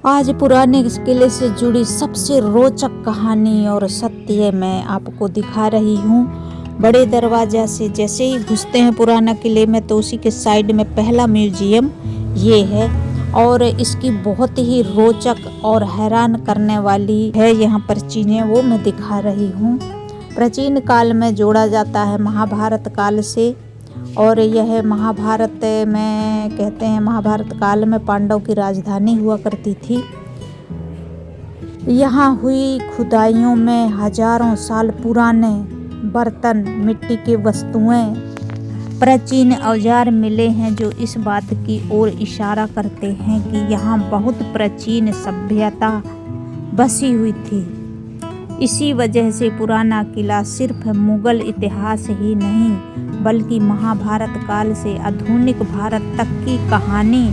आज पुराने किले से जुड़ी सबसे रोचक कहानी और सत्य मैं आपको दिखा रही हूँ। बड़े दरवाजा से जैसे ही घुसते हैं पुराना किले में तो उसी के साइड में पहला म्यूजियम ये है और इसकी बहुत ही रोचक और हैरान करने वाली है यहाँ पर चीज़ें वो मैं दिखा रही हूँ। प्राचीन काल में जोड़ा जाता है महाभारत काल से और यह महाभारत में कहते हैं महाभारत काल में पांडव की राजधानी हुआ करती थी। यहाँ हुई खुदाइयों में हजारों साल पुराने बर्तन, मिट्टी की वस्तुएं, प्राचीन औजार मिले हैं जो इस बात की ओर इशारा करते हैं कि यहाँ बहुत प्राचीन सभ्यता बसी हुई थी। इसी वजह से पुराना किला सिर्फ मुगल इतिहास ही नहीं बल्कि महाभारत काल से आधुनिक भारत तक की कहानी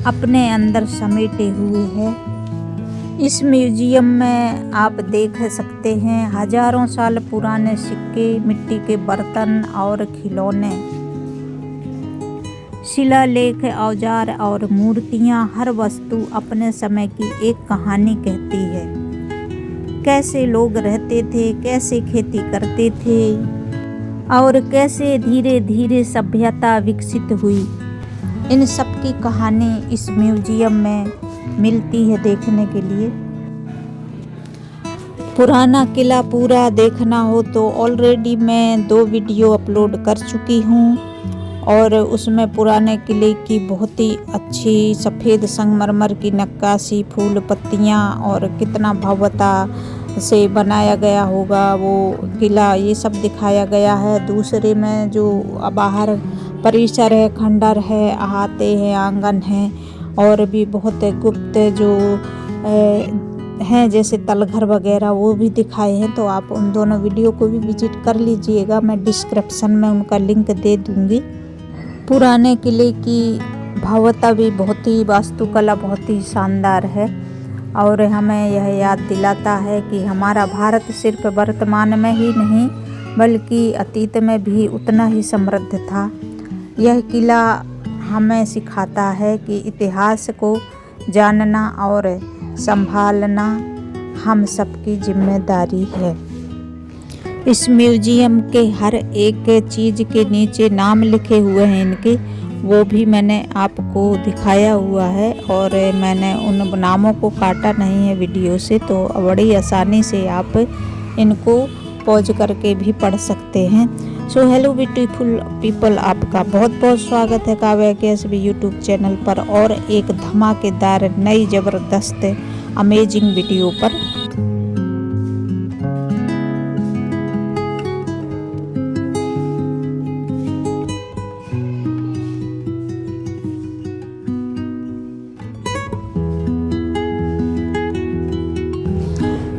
अपने अंदर समेटे हुए है। इस म्यूजियम में आप देख सकते हैं हजारों साल पुराने सिक्के, मिट्टी के बर्तन और खिलौने, शिलालेख, औजार और मूर्तियां। हर वस्तु अपने समय की एक कहानी कहती है। कैसे लोग रहते थे, कैसे खेती करते थे और कैसे धीरे धीरे सभ्यता विकसित हुई, इन सब की कहानी इस म्यूजियम में मिलती है देखने के लिए। पुराना किला पूरा देखना हो तो ऑलरेडी मैं 2 वीडियो अपलोड कर चुकी हूँ और उसमें पुराने किले की बहुत ही अच्छी सफ़ेद संगमरमर की नक्काशी, फूल पत्तियाँ और कितना भव्यता से बनाया गया होगा वो किला, ये सब दिखाया गया है। दूसरे में जो बाहर परिसर है, खंडर है, अहाते हैं, आंगन हैं और भी बहुत गुप्त जो हैं जैसे तलघर वगैरह वो भी दिखाए हैं। तो आप उन दोनों वीडियो को भी विजिट कर लीजिएगा, मैं डिस्क्रिप्शन में उनका लिंक दे दूँगी। पुराने किले की भव्यता भी बहुत ही, वास्तुकला बहुत ही शानदार है और हमें यह याद दिलाता है कि हमारा भारत सिर्फ वर्तमान में ही नहीं बल्कि अतीत में भी उतना ही समृद्ध था। यह किला हमें सिखाता है कि इतिहास को जानना और संभालना हम सबकी जिम्मेदारी है। इस म्यूजियम के हर एक चीज़ के नीचे नाम लिखे हुए हैं इनके, वो भी मैंने आपको दिखाया हुआ है और मैंने उन नामों को काटा नहीं है वीडियो से, तो बड़ी आसानी से आप इनको पॉज करके भी पढ़ सकते हैं। सो हेलो ब्यूटीफुल पीपल, आपका बहुत बहुत स्वागत है काव्या के एसबी यूट्यूब चैनल पर और एक धमाकेदार नई ज़बरदस्त अमेजिंग वीडियो पर।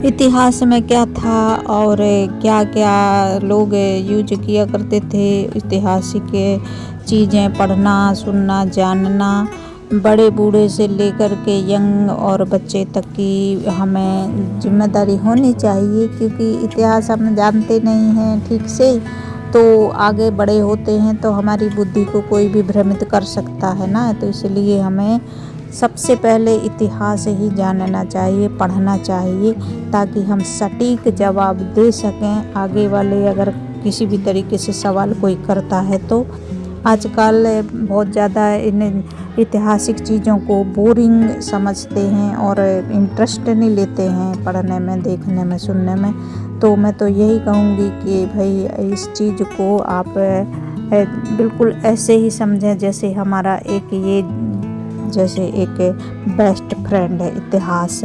इतिहास में क्या था और क्या क्या लोग यूज किया करते थे, ऐतिहासिक चीज़ें पढ़ना, सुनना, जानना, बड़े बूढ़े से लेकर के यंग और बच्चे तक की हमें जिम्मेदारी होनी चाहिए क्योंकि इतिहास हम जानते नहीं हैं ठीक से तो आगे बड़े होते हैं तो हमारी बुद्धि को कोई भी भ्रमित कर सकता है ना। तो इसलिए हमें सबसे पहले इतिहास ही जानना चाहिए, पढ़ना चाहिए ताकि हम सटीक जवाब दे सकें आगे वाले अगर किसी भी तरीके से सवाल कोई करता है तो। आजकल बहुत ज़्यादा इन ऐतिहासिक चीज़ों को बोरिंग समझते हैं और इंटरेस्ट नहीं लेते हैं पढ़ने में, देखने में, सुनने में। तो मैं तो यही कहूँगी कि भाई इस चीज़ को आप बिल्कुल ऐसे ही समझें जैसे हमारा एक ये जैसे एक बेस्ट फ्रेंड है इतिहास।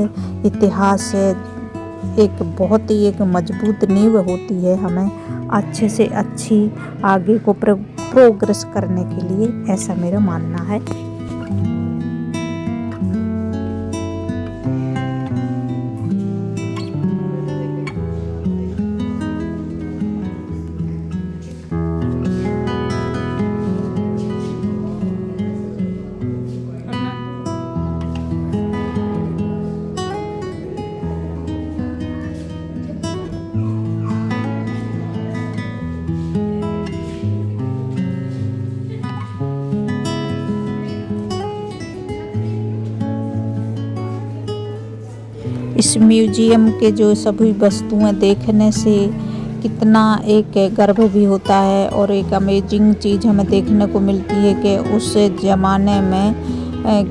इतिहास एक बहुत ही एक मजबूत नींव होती है हमें अच्छे से अच्छी आगे को प्रोग्रेस करने के लिए, ऐसा मेरा मानना है। इस म्यूजियम के जो सभी वस्तुएं देखने से कितना एक गर्व भी होता है और एक अमेजिंग चीज़ हमें देखने को मिलती है कि उस ज़माने में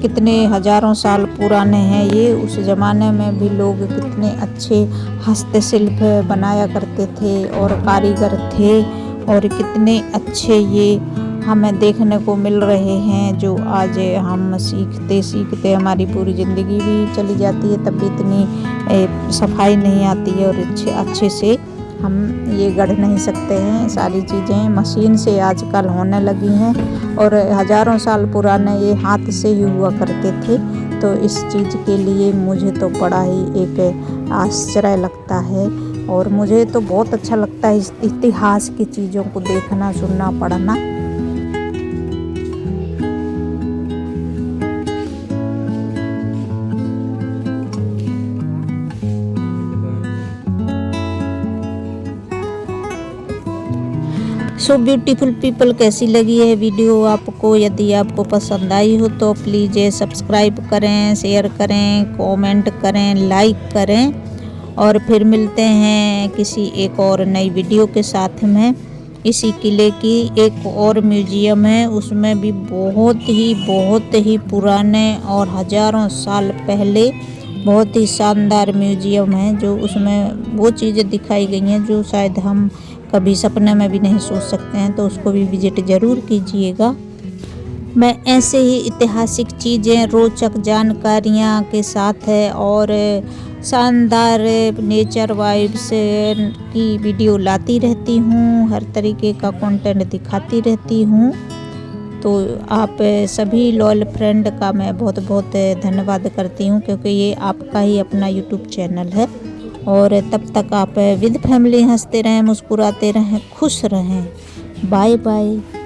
कितने हज़ारों साल पुराने हैं ये। उस ज़माने में भी लोग कितने अच्छे हस्तशिल्प बनाया करते थे और कारीगर थे, और कितने अच्छे ये हमें देखने को मिल रहे हैं, जो आज हम सीखते सीखते हमारी पूरी ज़िंदगी भी चली जाती है, तब भी इतनी सफाई नहीं आती है और अच्छे से हम ये गढ़ नहीं सकते हैं। सारी चीज़ें मशीन से आजकल होने लगी हैं और हज़ारों साल पुराने ये हाथ से ही हुआ करते थे। तो इस चीज़ के लिए मुझे तो बड़ा ही एक आश्चर्य लगता है और मुझे तो बहुत अच्छा लगता है इस इतिहास की चीज़ों को देखना, सुनना, पढ़ना। सो ब्यूटीफुल पीपल, कैसी लगी है वीडियो आपको? यदि आपको पसंद आई हो तो प्लीज़ सब्सक्राइब करें, शेयर करें, कमेंट करें, लाइक करें, और फिर मिलते हैं किसी एक और नई वीडियो के साथ में। इसी किले की एक और म्यूजियम है, उसमें भी बहुत ही पुराने और हज़ारों साल पहले बहुत ही शानदार म्यूजियम है, जो उसमें वो चीज़ें दिखाई गई हैं जो शायद हम कभी सपने में भी नहीं सोच सकते हैं। तो उसको भी विजिट ज़रूर कीजिएगा। मैं ऐसे ही ऐतिहासिक चीज़ें, रोचक जानकारियाँ के साथ है और शानदार नेचर वाइब्स की वीडियो लाती रहती हूँ, हर तरीके का कंटेंट दिखाती रहती हूँ। तो आप सभी लॉयल फ्रेंड का मैं बहुत धन्यवाद करती हूँ, क्योंकि ये आपका ही अपना यूट्यूब चैनल है। और तब तक आप विद फैमिली हंसते रहें, मुस्कुराते रहें, खुश रहें। Bye bye.